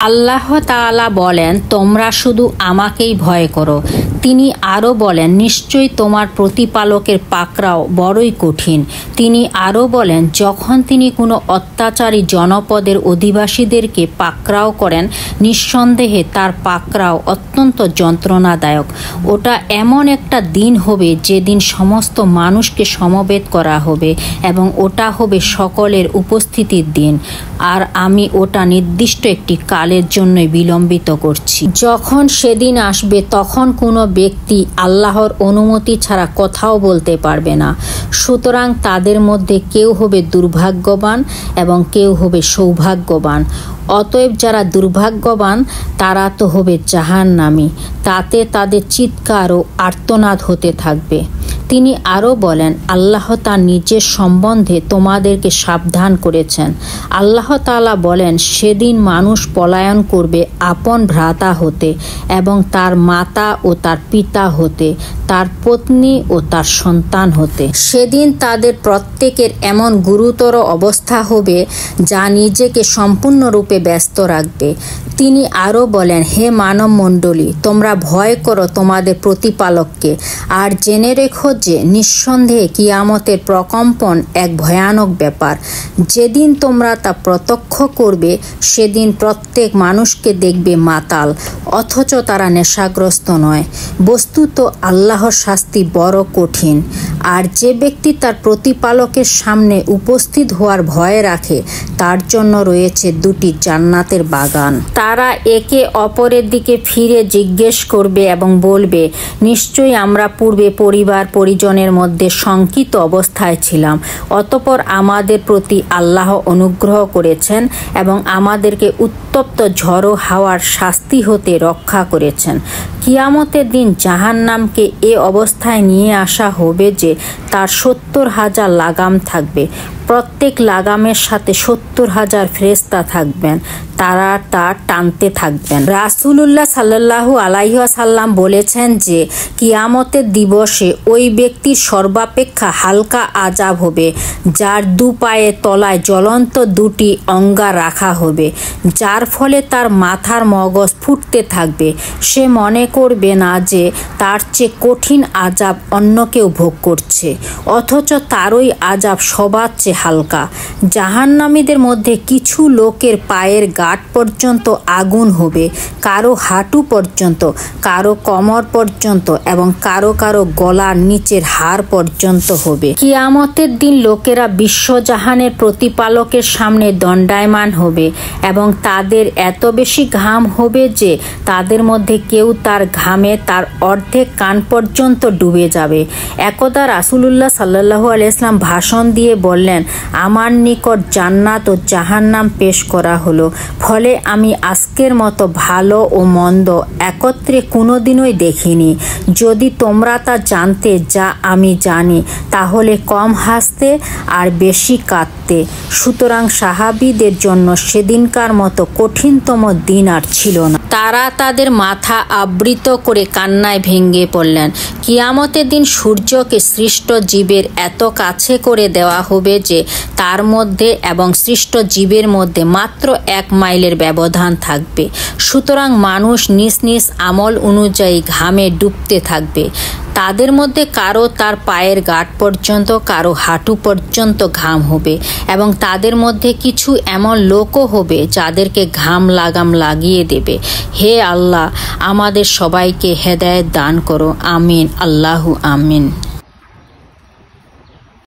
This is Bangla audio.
আল্লাহ তাআলা বলেন, তোমরা শুধু আমাকেই ভয় করো। তিনি আরও বলেন, নিশ্চয়ই তোমার প্রতিপালকের পাকড়াও বড়ই কঠিন। তিনি আরও বলেন, যখন তিনি কোনো অত্যাচারী জনপদের অধিবাসীদেরকে পাকড়াও করেন, নিঃসন্দেহে তার পাকড়াও অত্যন্ত যন্ত্রণাদায়ক। ওটা এমন একটা দিন হবে যেদিন সমস্ত মানুষকে সমবেত করা হবে এবং ওটা হবে সকলের উপস্থিতির দিন। আর আমি ওটা নির্দিষ্ট একটি কালের জন্যই বিলম্বিত করছি। যখন সেদিন আসবে তখন কোনো ব্যক্তি আল্লাহর অনুমতি ছাড়া কথাও বলতে পারবে না। সুতরাং তাদের মধ্যে কেউ হবে দুর্ভাগ্যবান এবং কেউ হবে সৌভাগ্যবান। অতএব যারা দুর্ভাগ্যবান তারা তো হবে জাহান্নামী। তাতে তাদের চিৎকার ও আর্তনাদ হতে থাকবে। তিনি আরও বলেন, আল্লাহ তার নিজের সম্বন্ধে তোমাদেরকে সাবধান করেছেন। আল্লাহ তাআলা বলেন, সেদিন মানুষ পলায়ন করবে আপন ভ্রাতা হতে এবং তার মাতা ও তার পিতা হতে, তার পত্নী ও তার সন্তান হতে। সেদিন তাদের প্রত্যেকের এমন গুরুতর অবস্থা হবে যা নিজেকে সম্পূর্ণরূপে ব্যস্ত রাখবে। তিনি আরও বলেন, হে মানব মণ্ডলী, তোমরা ভয় করো তোমাদের প্রতিপালককে আর জেনে রেখো যে নিঃসন্দেহে কিয়ামতের প্রকম্পন এক ভয়ানক ব্যাপার। যেদিন তোমরা তা প্রত্যক্ষ করবে সেদিন প্রত্যেক মানুষকে দেখবে মাতাল, অথচ তারা নেশাগ্রস্ত নয়। বস্তুত আল্লাহর শাস্তি বড় কঠিন। আর যে ব্যক্তি তার প্রতিপালকের সামনে উপস্থিত হওয়ার ভয় রাখে তার জন্য রয়েছে দুটি জান্নাতের বাগান। তারা একে অপরের দিকে ফিরে জিজ্ঞেস করবে এবং বলবে, নিশ্চয়ই আমরা পূর্বে পরিবার পরিজনের মধ্যে শঙ্কিত অবস্থায় ছিলাম, অতঃপর আমাদের প্রতি আল্লাহ অনুগ্রহ করেছেন এবং আমাদেরকে উত্তপ্ত ঝড়ো হাওয়ার শাস্তি হতে রক্ষা করেছেন। কিয়ামতের দিন জাহান্নামকে এ অবস্থায় নিয়ে আসা হবে যে তার 70,000 লাগাম থাকবে। প্রত্যেক লাগামের সাথে 70,000 ফেরেশতা থাকবেন, তারা তা টানতে থাকবেন। রাসূলুল্লাহ সাল্লাল্লাহু আলাইহি ওয়াসাল্লাম বলেছেন যে কিয়ামতের দিবসে ওই ব্যক্তির সর্বাপেক্ষা হালকা আযাব হবে যার দুপায়ের তলায় জ্বলন্ত দুটি অঙ্গার রাখা হবে, যার ফলে তার মাথার মগজ ফুটতে থাকবে। সে মনে করবে না যে তার চেয়ে কঠিন আযাব অন্য কেউ ভোগ করছে, অথচ তারই আযাব সবার চেয়ে হালকা। জাহান্নামীদের মধ্যে কিছু লোকের পায়ের গাঁট পর্যন্ত আগুন হবে, কারো হাঁটু পর্যন্ত, কারো কোমর পর্যন্ত এবং কারো কারো গলার নিচের হাড় পর্যন্ত হবে। কিয়ামতের দিন লোকেরা বিশ্বজাহানের প্রতিপালকের সামনে দণ্ডায়মান হবে এবং তাদের এত বেশি ঘাম হবে যে তাদের মধ্যে কেউ তার ঘামে তার অর্ধেক কান পর্যন্ত ডুবে যাবে। একদা রাসূলুল্লাহ সাল্লাল্লাহু আলাইহি ওয়াসাল্লাম ভাষণ দিয়ে বললেন, আমার নিকট জান্নাত ও জাহান্নাম পেশ করা হলো, ফলে আমি আজকের মতো ভালো ও মন্দ একত্রে কোনোদিনই দেখিনি। যদি তোমরা তা জানতে যা আমি জানি তাহলে কম হাসতে আর বেশি কাঁদতে। সুতরাং সাহাবীদের জন্য সেদিনকার মতো কঠিনতম দিন আর ছিল না। তারা তাদের মাথা আবৃত করে কান্নায় ভেঙে পড়লেন। কিয়ামতের দিন সূর্যকে সৃষ্ট জীবের এত কাছে করে দেওয়া হবে যে তার মধ্যে এবং সৃষ্ট জীবের মধ্যে মাত্র 1 মাইলের ব্যবধান থাকবে। সুতরাং মানুষ নিজ নিজ আমল অনুযায়ী ঘামে ডুবতে থাকবে। তাদের মধ্যে কারো তার পায়ের গাঁট পর্যন্ত, কারো হাঁটু পর্যন্ত ঘাম হবে এবং তাদের মধ্যে কিছু এমন লোকও হবে যাদেরকে ঘাম লাগাম লাগিয়ে দেবে। হে আল্লাহ, আমাদের সবাইকে হেদায়েত দান করো। আমিন। আল্লাহু আমিন।